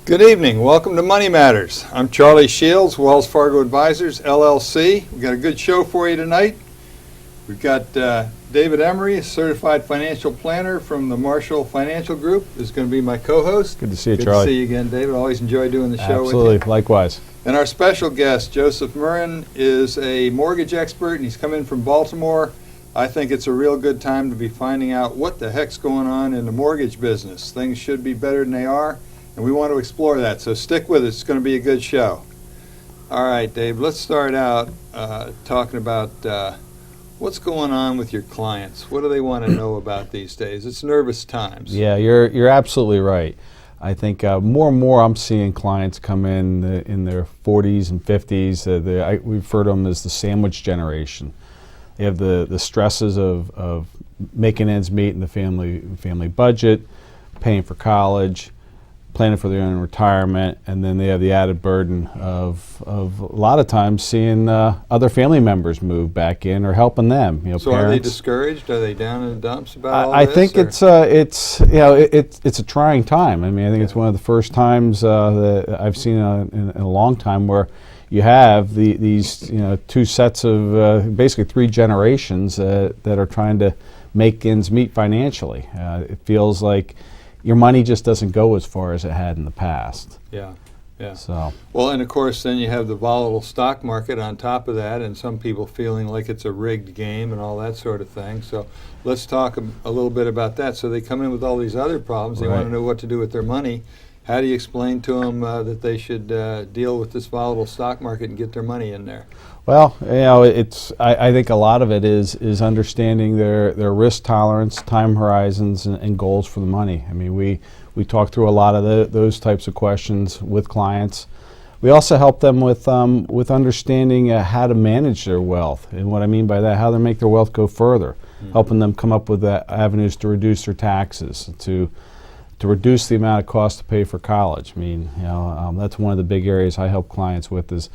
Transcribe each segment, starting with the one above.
Good evening. Welcome to Money Matters. I'm Charlie Shields, Wells Fargo Advisors, LLC. We've got a good show for you tonight. We've got David Emery, a certified financial planner from the Marshall Financial Group, is going to be my co-host. Good to see you, Good Charlie. to see you again, David. Always enjoy doing the show with you. Absolutely, likewise. And our special guest, Joseph Murin, is a mortgage expert, and he's come in from Baltimore. I think it's a real good time to be finding out what the heck's going on in the mortgage business. Things should be better than they are, and we want to explore that. So stick with us. It's going to be a good show. All right, Dave, let's start out talking about what's going on with your clients. What do they want to know about these days? It's nervous times. Yeah, you're absolutely right. I think more and more I'm seeing clients come in their 40s and 50s. We refer to them as the sandwich generation. They have the stresses of making ends meet in the family budget, paying for college, planning for their own retirement, and then they have the added burden of a lot of times seeing other family members move back in or helping them. So parents. Are they discoured? Are they down in the dumps about all I this? think it's a trying time. I mean, I think it's one of the first times that I've seen in a long time where you have these two sets of basically three generations that are trying to make ends meet financially. It feels like your money just doesn't go as far as it had in the past. Yeah. So. Well, and of course, then you have the volatile stock market on top of that, and some people feeling like it's a rigged game and all that sort of thing. So let's talk a little bit about that. So they come in with all these other problems. They want to know what to do with their money. How do you explain to them that they should deal with this volatile stock market and get their money in there? Well, I think a lot of it is understanding their risk tolerance, time horizons, and goals for the money. I mean, we talk through a lot of those types of questions with clients. We also help them with understanding how to manage their wealth, and what I mean by that, how to make their wealth go further, helping them come up with avenues to reduce their taxes, to reduce the amount of cost to pay for college. I mean, that's one of the big areas I help clients with is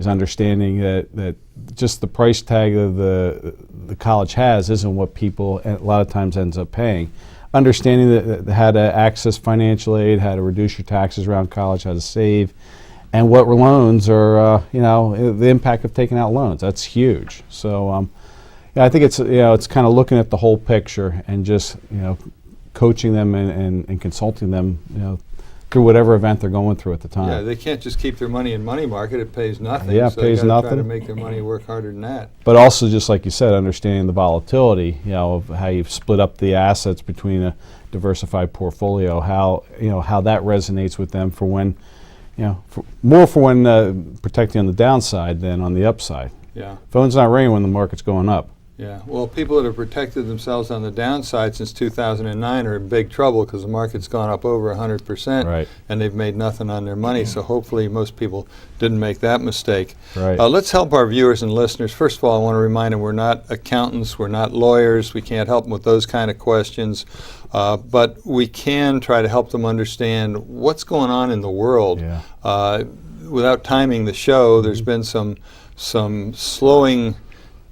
understanding that just the price tag of the college has isn't what people a lot of times ends up paying. Understanding that how to access financial aid, how to reduce your taxes around college, how to save, and what loans are, the impact of taking out loans. That's huge. So I think it's kind of looking at the whole picture and just coaching them and consulting them through whatever event they're going through at the time. Yeah, they can't just keep their money in money market. It pays nothing. Yeah, so it pays they nothing. Try to make their money work harder than that. But also, just like you said, understanding the volatility, of how you've split up the assets between a diversified portfolio, how that resonates with them for when, for when protecting on the downside than on the upside. Yeah. Phone's not ringing when the market's going up. Yeah, well, people that have protected themselves on the downside since 2009 are in big trouble because the market's gone up over 100%, right, and they've made nothing on their money. So hopefully most people didn't make that mistake. Right. Let's help our viewers and listeners. First of all, I want to remind them we're not accountants, we're not lawyers, we can't help them with those kind of questions, but we can try to help them understand what's going on in the world. Yeah. Without timing the show, there's been some slowing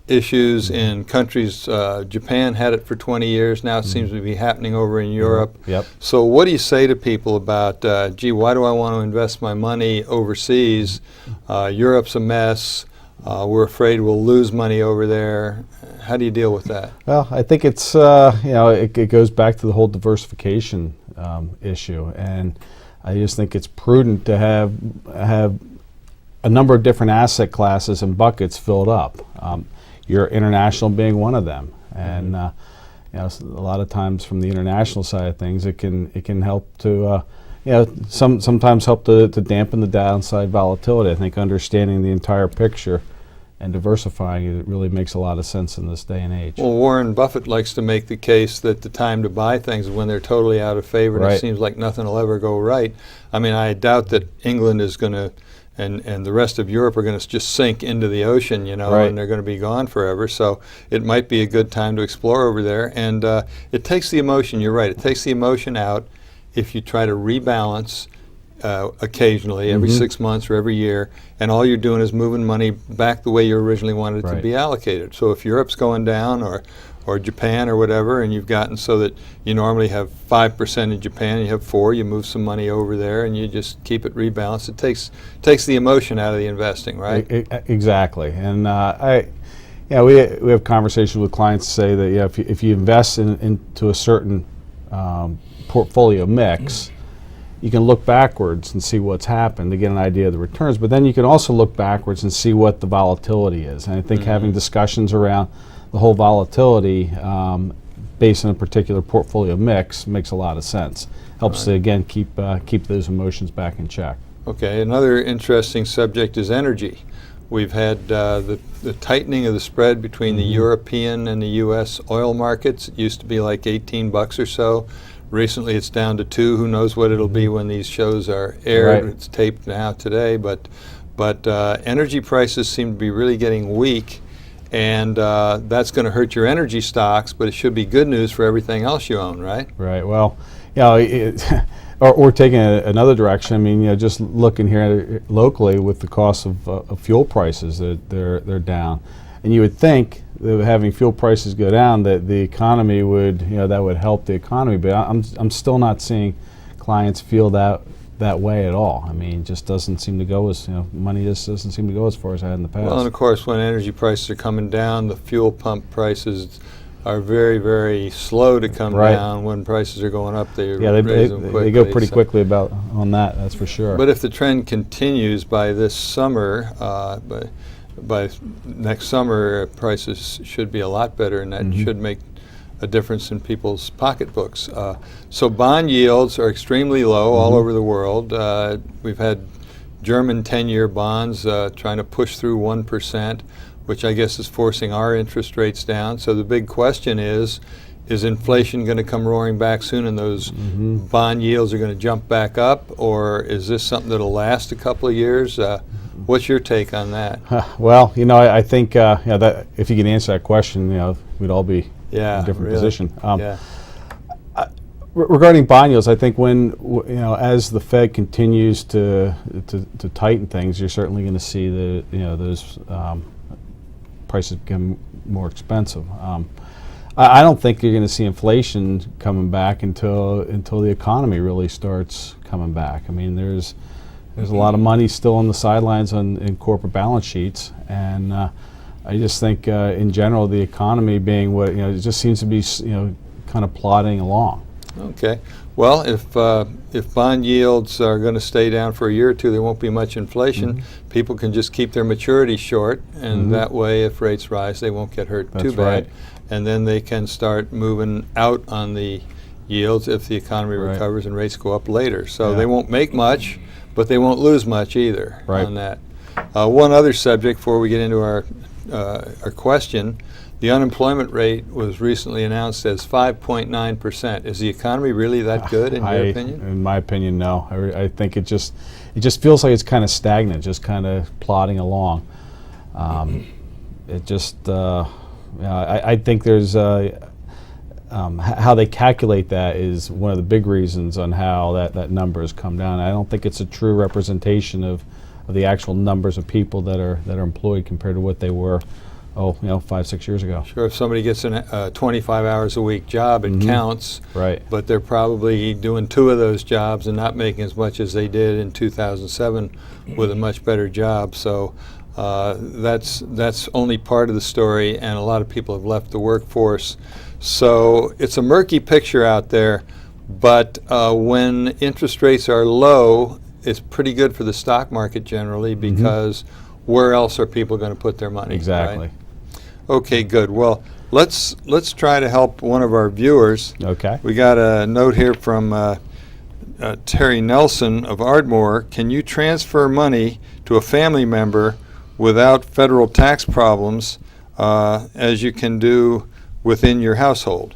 issues in countries. Japan had it for 20 years. Now it seems to be happening over in Europe. Yep. So what do you say to people about, why do I want to invest my money overseas? Europe's a mess. We're afraid we'll lose money over there. How do you deal with that? Well, I think it's, it goes back to the whole diversification issue. And I just think it's prudent to have a number of different asset classes and buckets filled up. Your international being one of them, and a lot of times from the international side of things, it can help to sometimes help to dampen the downside volatility. I think understanding the entire picture and diversifying it really makes a lot of sense in this day and age. Well, Warren Buffett likes to make the case that the time to buy things is when they're totally out of favor, and right, it seems like nothing will ever go right. I mean, I doubt that England is going to and the rest of Europe are going to just sink into the ocean, right, and they're going to be gone forever. So it might be a good time to explore over there. And it takes the emotion, you're right, it takes the emotion out if you try to rebalance occasionally, every 6 months or every year, and all you're doing is moving money back the way you originally wanted it to be allocated. So if Europe's going down or Japan or whatever, and you've gotten so that you normally have 5% in Japan, you have 4, you move some money over there and you just keep it rebalanced. It takes the emotion out of the investing, right? Exactly. And we have conversations with clients to say that if you invest into a certain portfolio mix, you can look backwards and see what's happened to get an idea of the returns, but then you can also look backwards and see what the volatility is. And I think having discussions around the whole volatility based on a particular portfolio mix makes a lot of sense. Helps to, again, keep those emotions back in check. Okay, another interesting subject is energy. We've had the tightening of the spread between the European and the U.S. oil markets. It used to be like $18 or so. Recently it's down to 2. Who knows what it'll be when these shows are aired. Right. It's taped now today, but energy prices seem to be really getting weak, and that's going to hurt your energy stocks, but it should be good news for everything else you own, right? Right. Well, or taking another direction. I mean, just looking here locally with the cost of fuel prices, that they're down, and you would think that having fuel prices go down, that the economy would, that would help the economy. But I'm still not seeing clients feel that way at all. I mean, it just doesn't seem to go as, money just doesn't seem to go as far as it had in the past. Well, and of course, when energy prices are coming down, the fuel pump prices are very, very slow to come down. When prices are going up, they raise them quickly. They go pretty quickly on that, that's for sure. But if the trend continues by this summer, by next summer, prices should be a lot better, and that should make a difference in people's pocketbooks. So bond yields are extremely low all over the world. We've had German 10-year bonds trying to push through 1%, which I guess is forcing our interest rates down. So the big question is inflation going to come roaring back soon and those bond yields are going to jump back up, or is this something that'll last a couple of years? What's your take on that? Well, I think that if you can answer that question, we'd all be in a different position. Regarding bond yields, I think when as the Fed continues to tighten things, you're certainly going to see those prices become more expensive. I don't think you're going to see inflation coming back until the economy really starts coming back. I mean, there's a lot of money still on the sidelines in corporate balance sheets, and I just think in general the economy being what it just seems to be kind of plodding along. Okay. Well, if bond yields are going to stay down for a year or two, there won't be much inflation. People can just keep their maturity short, and that way, if rates rise, they won't get hurt too bad. Right. And then they can start moving out on the yields if the economy recovers and rates go up later. So they won't make much, but they won't lose much either on that. One other subject before we get into our question. The unemployment rate was recently announced as 5.9%. Is the economy really that good in your opinion? In my opinion, no. I think it just feels like it's kind of stagnant, just kind of plodding along. It just, I think there's how they calculate that is one of the big reasons on how that number has come down. I don't think it's a true representation of the actual numbers of people that are employed compared to what they were 5-6 years ago. Sure, if somebody gets a 25 hours a week job, it counts. Right. But they're probably doing 2 of those jobs and not making as much as they did in 2007 with a much better job. So that's only part of the story, and a lot of people have left the workforce. So it's a murky picture out there, but when interest rates are low, it's pretty good for the stock market generally, because where else are people going to put their money? Exactly. Right? Okay, good. Well, let's try to help one of our viewers. Okay. We got a note here from Terry Nelson of Ardmore. Can you transfer money to a family member without federal tax problems, as you can do within your household?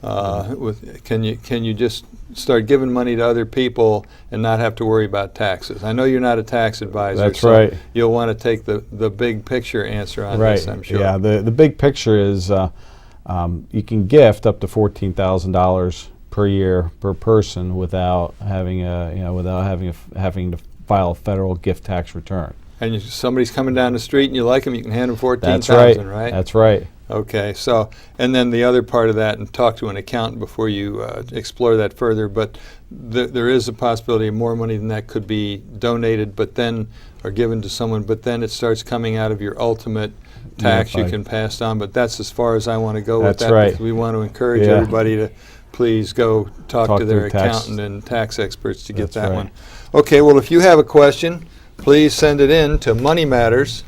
Can you just start giving money to other people and not have to worry about taxes? I know you're not a tax advisor. That's so right. You'll want to take the big picture answer on this, I'm sure. Yeah, the big picture is you can gift up to $14,000 per year per person without having having to file a federal gift tax return. And somebody's coming down the street and you like them, you can hand them That's $14,000, right. right? That's right. Okay, so, and then the other part of that, and talk to an accountant before you explore that further, but there is a possibility of more money than that could be donated, but then, or given to someone, but then it starts coming out of your ultimate tax you can pass on, but that's as far as I want to go with That's that. right. Because we want to encourage Yeah. everybody to please go talk to their to tax- accountant and tax experts to get That's that right. one. Okay, well, if you have a question, please send it in to Money Matters,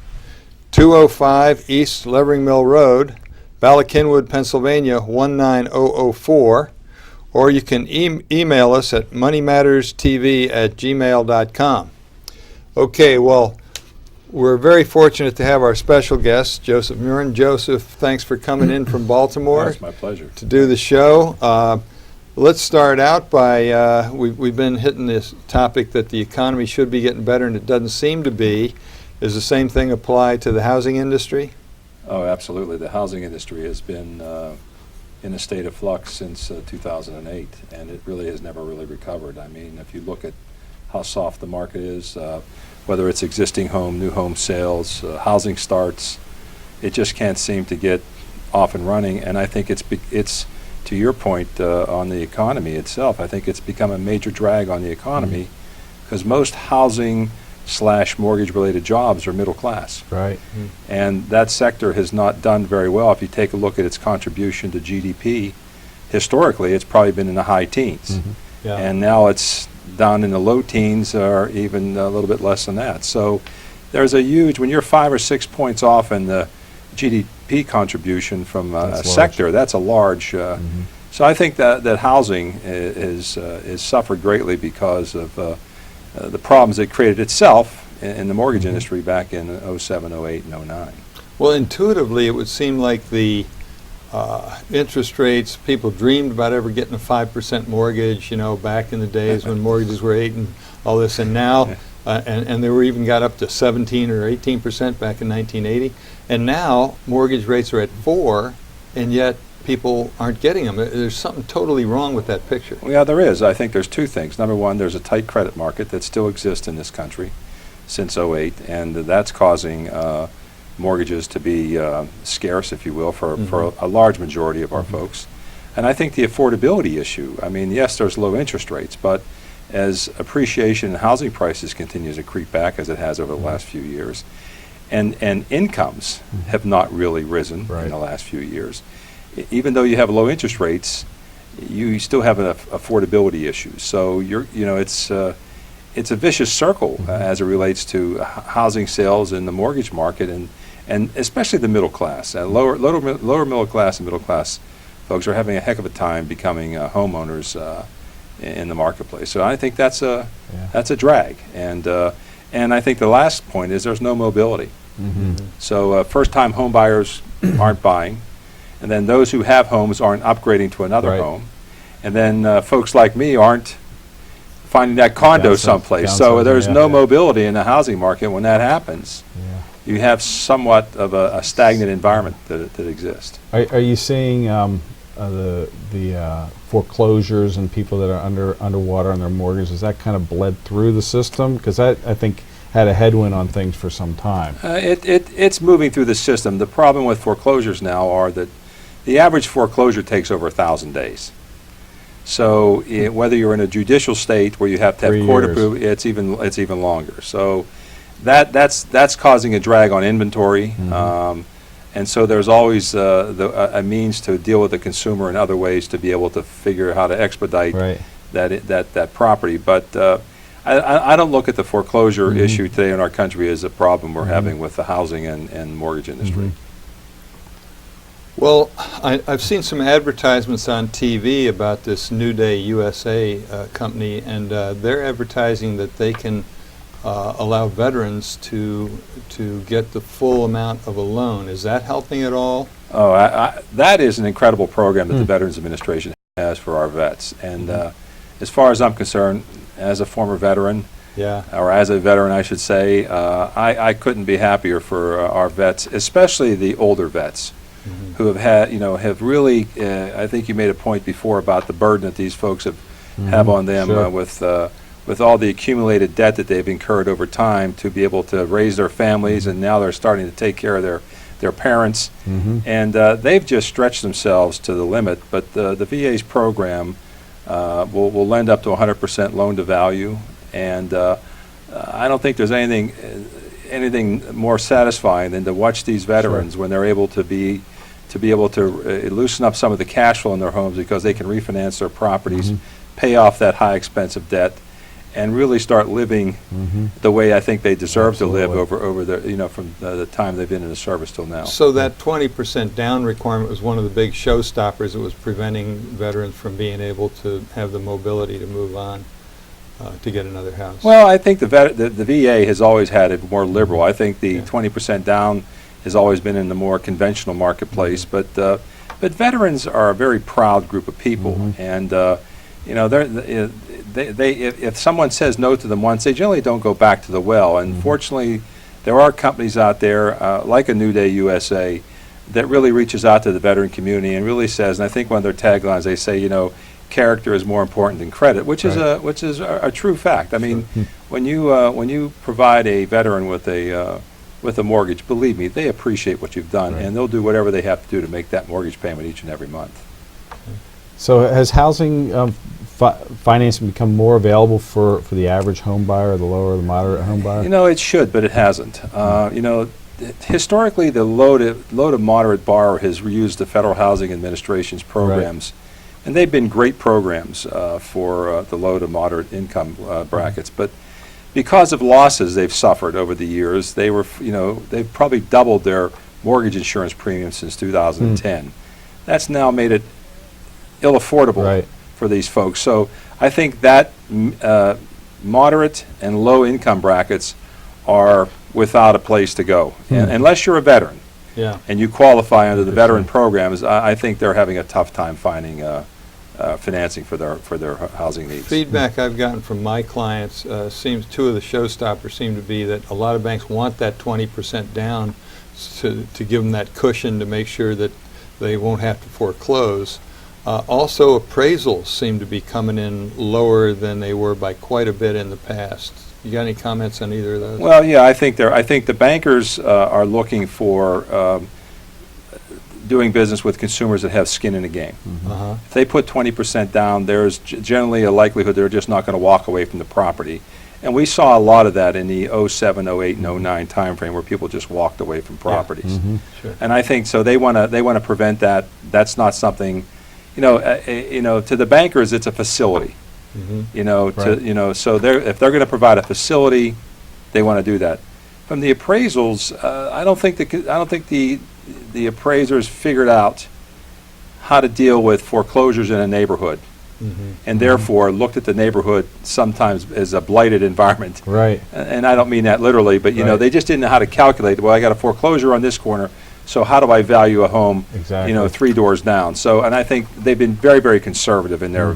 205 East Levering Mill Road, Bala Cynwyd, Pennsylvania 19004, or you can email us at moneymatterstv@gmail.com. Okay, well, we're very fortunate to have our special guest, Joseph Murin. Joseph, thanks for coming in from Baltimore It's my pleasure. to do the show. Let's start out by, we've been hitting this topic that the economy should be getting better and it doesn't seem to be. Does the same thing apply to the housing industry? Oh, absolutely. The housing industry has been in a state of flux since 2008, and it really has never really recovered. I mean, if you look at how soft the market is, whether it's existing home, new home sales, housing starts, it just can't seem to get off and running. And I think it's to your point on the economy itself, I think it's become a major drag on the economy because most housing / mortgage-related jobs are middle class. Right. And that sector has not done very well. If you take a look at its contribution to GDP, historically it's probably been in the high teens. Yeah. And now it's down in the low teens or even a little bit less than that. So there's a huge, when you're 5 or 6 points off in the GDP contribution from a That's sector, that's a large. So I think that housing is suffered greatly because of the problems it created itself in the mortgage industry back in 07, 08, and 09. Well, intuitively, it would seem like the interest rates, people dreamed about ever getting a 5% mortgage, back in the days when mortgages were 8 and all this, and now, and they were even got up to 17 or 18% back in 1980, and now mortgage rates are at 4, and yet people aren't getting them. There's something totally wrong with that picture. Well, yeah, there is. I think there's two things. Number one, there's a tight credit market that still exists in this country since 08, and that's causing mortgages to be scarce, if you will, for a large majority of our folks. And I think the affordability issue, I mean, yes, there's low interest rates, but as appreciation in housing prices continues to creep back, as it has over the last few years, and incomes have not really risen in the last few years. Even though you have low interest rates, you still have an affordability issue. So it's a vicious circle as it relates to housing sales in the mortgage market, and especially the middle class. Lower middle class and middle class folks are having a heck of a time becoming homeowners in the marketplace. So I think that's a drag. And I think the last point is there's no mobility. So first-time home buyers aren't buying. And then those who have homes aren't upgrading to another home. And then folks like me aren't finding that condo someplace. So there's no mobility in the housing market. When that happens, you have somewhat of a stagnant environment that exists. Are you seeing the foreclosures and people that are underwater on their mortgages? Has that kind of bled through the system? Because I think had a headwind on things for some time. It's moving through the system. The problem with foreclosures now are that the average foreclosure takes over 1,000 days. So whether you're in a judicial state where you have to have court approval, it's even longer. So that's causing a drag on inventory, and so there's always a means to deal with the consumer in other ways to be able to figure out how to expedite that property. But I don't look at the foreclosure issue today in our country as a problem we're having with the housing and mortgage industry. Well, I've seen some advertisements on TV about this New Day USA company, and they're advertising that they can allow veterans to get the full amount of a loan. Is that helping at all? Oh, that is an incredible program that the Veterans Administration has for our vets. And as far as I'm concerned, as a former veteran, or as a veteran, I should say, I couldn't be happier for our vets, especially the older vets, who have had, have really, I think you made a point before about the burden that these folks have on them Sure. With all the accumulated debt that they've incurred over time to be able to raise their families, and now they're starting to take care of their parents, and they've just stretched themselves to the limit. But the VA's program will lend up to 100% loan to value, and I don't think there's anything more satisfying than to watch these veterans when they're able to be able to loosen up some of the cash flow in their homes because they can refinance their properties, pay off that high expensive debt, and really start living the way I think they deserve to live over the from the time they've been in the service till now. So that 20% down requirement was one of the big showstoppers that was preventing veterans from being able to have the mobility to move on to get another house. Well, I think the VA has always had it more liberal. I think the 20% down has always been in the more conventional marketplace, but veterans are a very proud group of people, and if someone says no to them once, they generally don't go back to the well. And fortunately, there are companies out there like a New Day USA that really reaches out to the veteran community and really says, and I think one of their taglines, they say, character is more important than credit, which is a true fact. I mean, when you provide a veteran with a mortgage, believe me, they appreciate what you've done, and they'll do whatever they have to do to make that mortgage payment each and every month. So has housing financing become more available for the average home buyer, or the lower or the moderate home buyer? It should, but it hasn't. Historically, the low to moderate borrower has used the Federal Housing Administration's programs, and they've been great programs for the low to moderate income brackets. But because of losses they've suffered over the years, they've probably doubled their mortgage insurance premium since 2010. That's now made it ill-affordable for these folks. So I think that moderate and low income brackets are without a place to go. And unless you're a veteran and you qualify under the veteran programs, I think they're having a tough time finding financing for their housing needs. Feedback I've gotten from my clients seems two of the showstoppers seem to be that a lot of banks want that 20% down to give them that cushion to make sure that they won't have to foreclose. Also, appraisals seem to be coming in lower than they were by quite a bit in the past. You got any comments on either of those? Well, yeah, I think the bankers are looking for doing business with consumers that have skin in the game. If they put 20% down, there's generally a likelihood they're just not going to walk away from the property. And we saw a lot of that in the 07, 08, and 09 timeframe where people just walked away from properties. Sure. And I think so they want to prevent that. That's not something, to the bankers it's a facility. So if they're going to provide a facility, they want to do that. From the appraisals, I don't think the appraisers figured out how to deal with foreclosures in a neighborhood, and therefore looked at the neighborhood sometimes as a blighted environment. And I don't mean that literally, but they just didn't know how to calculate. Well, I got a foreclosure on this corner, so how do I value a home? 3 doors down. So, and I think they've been very, very conservative in their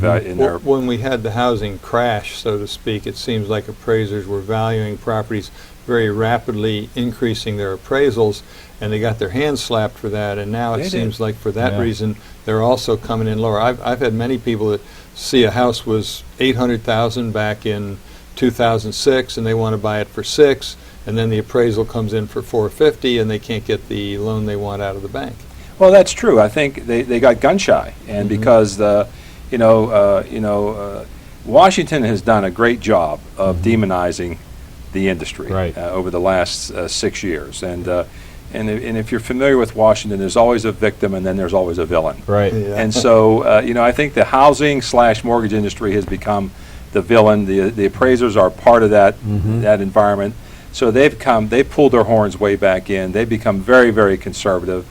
When we had the housing crash, so to speak, it seems like appraisers were valuing properties very rapidly, increasing their appraisals, and they got their hands slapped for that. And now it seems like for that reason, they're also coming in lower. I've had many people that see a house was $800,000 back in 2006, and they want to buy it for $6 million. And then the appraisal comes in for $450,000, and they can't get the loan they want out of the bank. Well, that's true. I think they got gun shy, and because Washington has done a great job of demonizing the industry over the last 6 years, and if you're familiar with Washington, there's always a victim, and then there's always a villain. And so I think the housing/mortgage industry has become the villain. The appraisers are part of that environment. So they've pulled their horns way back in. They've become very, very conservative.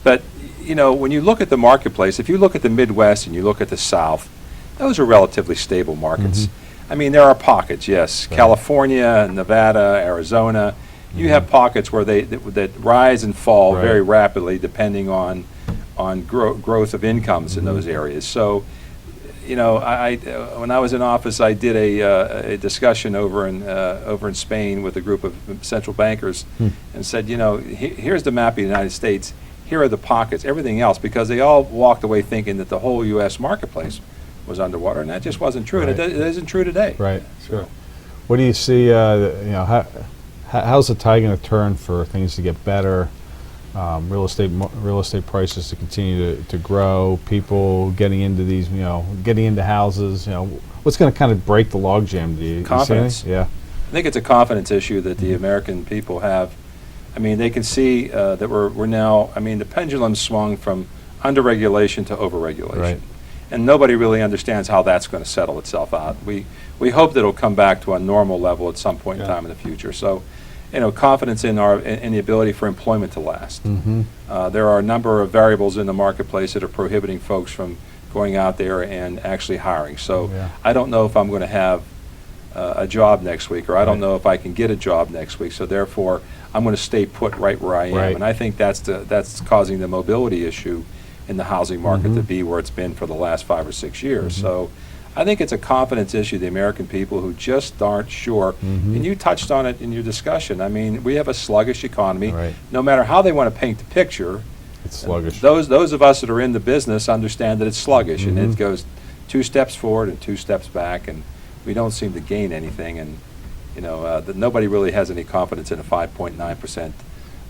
But, when you look at the marketplace, if you look at the Midwest and you look at the South, those are relatively stable markets. I mean, there are pockets, yes. California, Nevada, Arizona. You have pockets where that rise and fall very rapidly depending on growth of incomes in those areas. So, when I was in office, I did a discussion over in Spain with a group of central bankers, and said, here's the map of the United States. here are the pockets, everything else, because they all walked away thinking that the whole U.S. marketplace was underwater, and that just wasn't true, and Right. it isn't true today. Right. Sure. What do you see? How's the tide going to turn for things to get better? Real estate prices to continue to grow. People getting into these, getting into houses. What's going to kind of break the logjam? Do you see Confidence. anything? Yeah. I think it's a confidence issue that the American people have. I mean, they can see that we're now, I mean, the pendulum swung from under-regulation to over-regulation. Right. And nobody really understands how that's going to settle itself out. We hope that it'll come back to a normal level at some point in time in the future. So, confidence in the ability for employment to last. Mm-hmm. There are a number of variables in the marketplace that are prohibiting folks from going out there and actually hiring. So Yeah. I don't know if I'm going to have a job next week, or I don't Right. know if I can get a job next week. So therefore, I'm going to stay put right where I am. Right. And I think that's causing the mobility issue in the housing market Mhm. to be where it's been for the last 5 or 6 years. So I think it's a confidence issue, the American people who just aren't sure. Mhm. And you touched on it in your discussion. I mean, we have a sluggish economy. Right. No matter how they want to paint the picture, It's sluggish. those of us that are in the business understand that it's sluggish, and Mhm. it goes 2 steps forward and 2 steps back, and we don't seem to gain anything. And that nobody really has any confidence in a 5.9%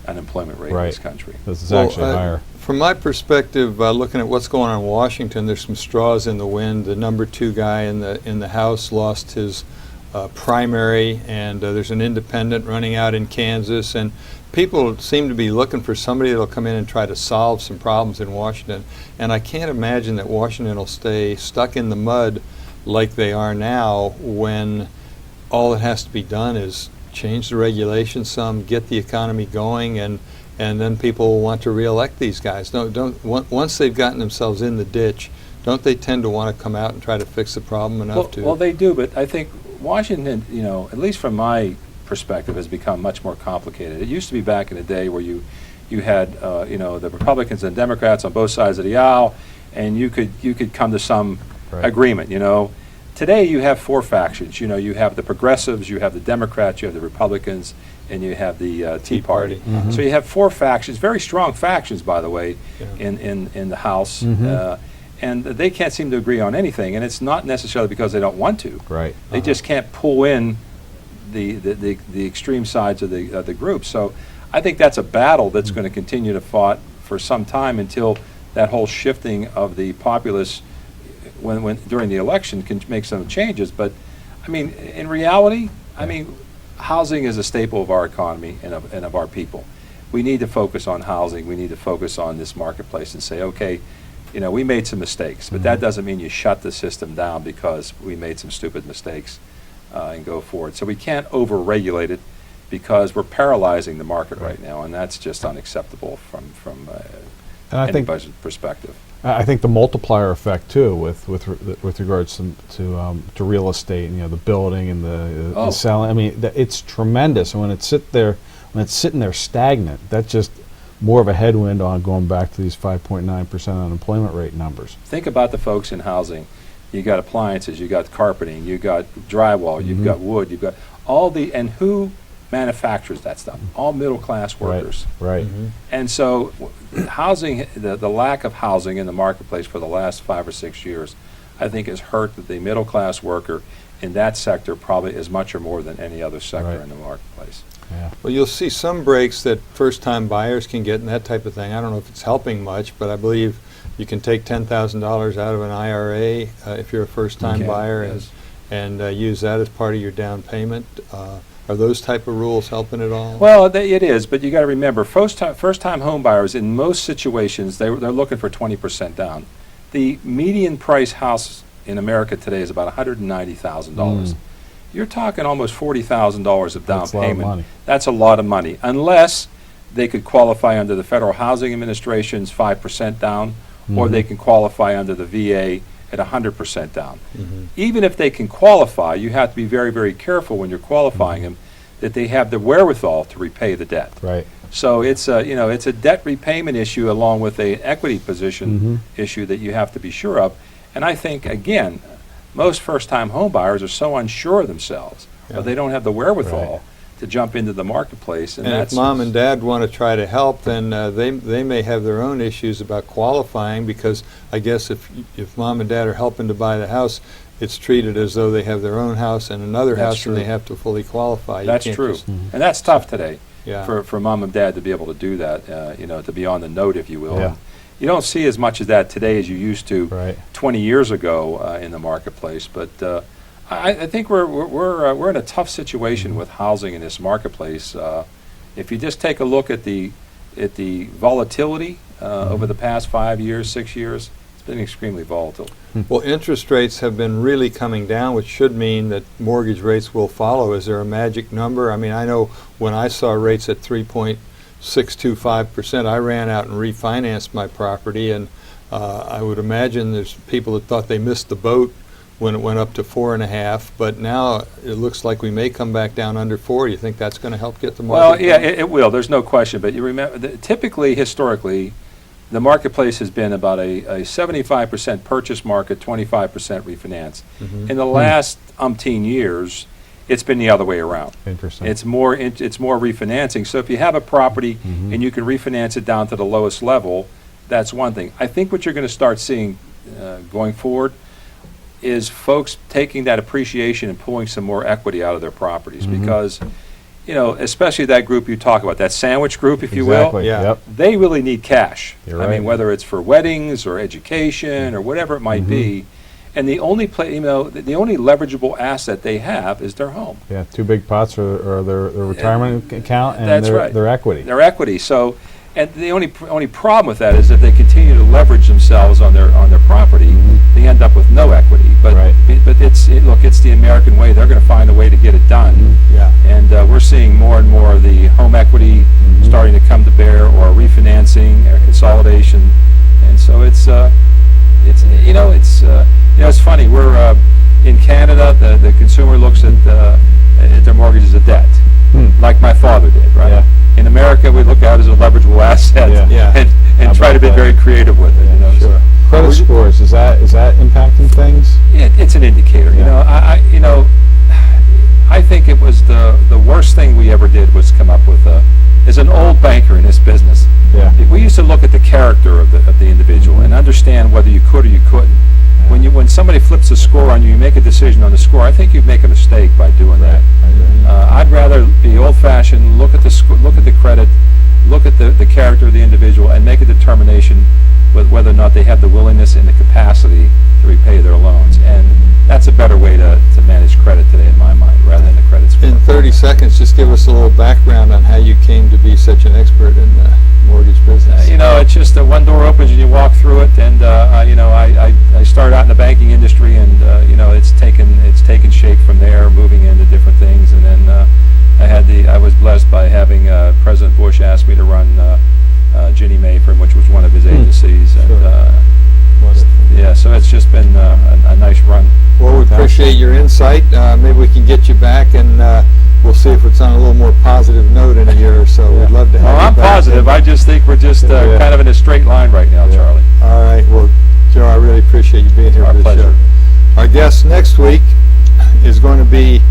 unemployment rate in Right. this country. This is Well, actually higher. From my perspective, looking at what's going on in Washington, there's some straws in the wind. The number 2 guy in the House lost his primary, and there's an independent running out in Kansas, and people seem to be looking for somebody that'll come in and try to solve some problems in Washington. And I can't imagine that Washington will stay stuck in the mud like they are now, when all that has to be done is change the regulations some, get the economy going, and then people will want to reelect these guys. Once they've gotten themselves in the ditch, don't they tend to want to come out and try to fix the problem enough to? Well, they do, but I think Washington, at least from my perspective, has become much more complicated. It used to be back in the day where you had the Republicans and Democrats on both sides of the aisle, and you could come to some Right. agreement. Today you have 4 factions. You have the progressives, you have the Democrats, you have the Republicans, and you have the Tea Party. Mhm. So you have 4 factions, very strong factions, by the way, Yeah. in the House. Mhm. And they can't seem to agree on anything, and it's not necessarily because they don't want to. Right. They just can't pull in the extreme sides of the group. So I think that's a battle that's going to continue to fought for some time until that whole shifting of the populace when during the election can make some changes. But I mean, in reality, housing is a staple of our economy and of our people. We need to focus on housing. We need to focus on this marketplace and say, okay, we made some mistakes, but that doesn't mean you shut the system down because we made some stupid mistakes and go forward. So we can't over-regulate it because we're paralyzing the market right now, and that's just unacceptable from And I think anybody's perspective. I think the multiplier effect too, with regards to real estate, the building and the selling. I mean, it's tremendous. And when it's sitting there stagnant, that's just more of a headwind on going back to these 5.9% unemployment rate numbers. Think about the folks in housing. You got appliances, you got carpeting, you got drywall, you've got wood, you've got and who manufactures that stuff? All middle-class workers. Right. Mhm. And so housing, the lack of housing in the marketplace for the last 5 or 6 years, I think has hurt the middle-class worker in that sector probably as much or more than any other sector Right. in the marketplace. Yeah. Well, you'll see some breaks that first-time buyers can get and that type of thing. I don't know if it's helping much, but I believe you can take $10,000 out of an IRA if you're a first-time Okay, buyer yes. and use that as part of your down payment. Are those type of rules helping at all? Well, it is, but you got to remember, first-time home buyers in most situations they're looking for 20% down. The median price house in America today is about $190,000. You're talking almost $40,000 of down That's a lot of payment. money. That's a lot of money, unless they could qualify under the Federal Housing Administration's 5% down, or they can qualify under the VA at 100% down. Even if they can qualify, you have to be very, very careful when you're qualifying them that they have the wherewithal to repay the debt. Right. So it's a debt repayment issue along with an equity position issue that you have to be sure of. And I think, again, most first-time home buyers are so unsure of themselves, Yeah. or they don't have the wherewithal to jump into the marketplace. And if mom and dad want to try to help, then they may have their own issues about qualifying, because I guess if mom and dad are helping to buy the house, it's treated as though they have their own house and another That's house, true. and they have to fully qualify. You That's can't true, just- and that's tough today Yeah. for mom and dad to be able to do that. You know, to be on the note, if you will. Yeah. And you don't see as much of that today as you used to Right. 20 years ago in the marketplace, but I think we're in a tough situation with housing in this marketplace. If you just take a look at the volatility over the past 5 years, 6 years, it's been extremely volatile. Well, interest rates have been really coming down, which should mean that mortgage rates will follow. Is there a magic number? I mean, I know when I saw rates at 3.625%, I ran out and refinanced my property, and I would imagine there's people that thought they missed the boat when it went up to 4.5, but now it looks like we may come back down under 4. You think that's going to help get the market? Well, yeah, going? it will. There's no question. But you remember, typically, historically, the marketplace has been about a 75% purchase market, 25% refinance. Mhm. In the last umpteen years, it's been the other way around. Interesting. It's more refinancing. So if you have a property and you can refinance it down to the lowest level, that's one thing. I think what you're going to start seeing going forward is folks taking that appreciation and pulling some more equity out of their properties, because, you know, especially that group you talk about, that sandwich group, if you will, Exactly. Yeah. Yep. they really need cash. You're I right. mean, whether it's for weddings or education or whatever it might be, and the only the only leverageable asset they have is their home. Yeah. Two big pots are their retirement account and That's their, right. their equity. Their equity. So, and the only problem with that is if they continue to leverage themselves on their property, they end up with no equity. But Right. but it's the American way. They're going to find a way to get it done. Yeah. And we're seeing more and more of the home equity starting to come to bear, or refinancing, or consolidation. And so it's funny. We're in Canada. The consumer looks at their mortgage as a debt, like my father did, right? Yeah. In America, we look at it as a leverageable asset, Yeah. Yeah. and How try to about be that? very creative with it. You know, Sure. Credit scores, is that impacting things? it's an indicator. You Yeah. know, I think it was the worst thing we ever did was come up with as an old banker in this business. Yeah. We used to look at the character of the individual and understand whether you could or you couldn't. When somebody flips a score on you, you make a decision on the score. I think you'd make a mistake by doing that. I agree. I'd rather be old-fashioned, look at the credit, look at the character of the individual, and make a determination with whether or not they have the willingness and the capacity to repay their loans. And that's a better way to manage credit today, in my mind, rather than the credit score. In 30 seconds, just give us a little background on how you came to be such an expert in the mortgage business. It's just one door opens and you walk through it, and I started out in the banking industry, and it's taken shape from there, moving into different things, and then I was blessed by having President Bush ask me to run Ginnie Mae for him, which was one of his agencies, and Wonderful. yeah, so it's just been a nice run. Well, we appreciate your insight. Maybe we can get you back, and we'll see if it's on a little more positive note in a year or so. We'd love to have Well, you I'm back. positive. I just think we're just Yeah. kind of in a straight line right now, Yeah. Charlie. All right. Well, Joe, I really appreciate you being here Our for the pleasure. show. Our guest next week is going to be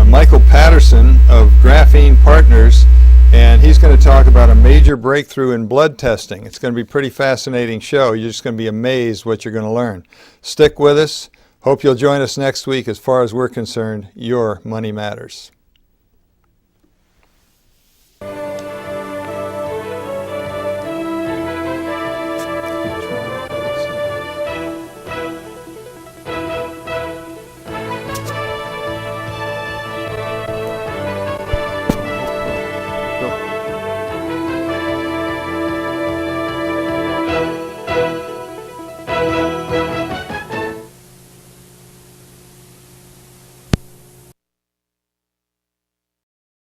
Michael Patterson of Graphene Partners, and he's going to talk about a major breakthrough in blood testing. It's going to be a pretty fascinating show. You're just going to be amazed what you're going to learn. Stick with us. Hope you'll join us next week. As far as we're concerned, your money matters.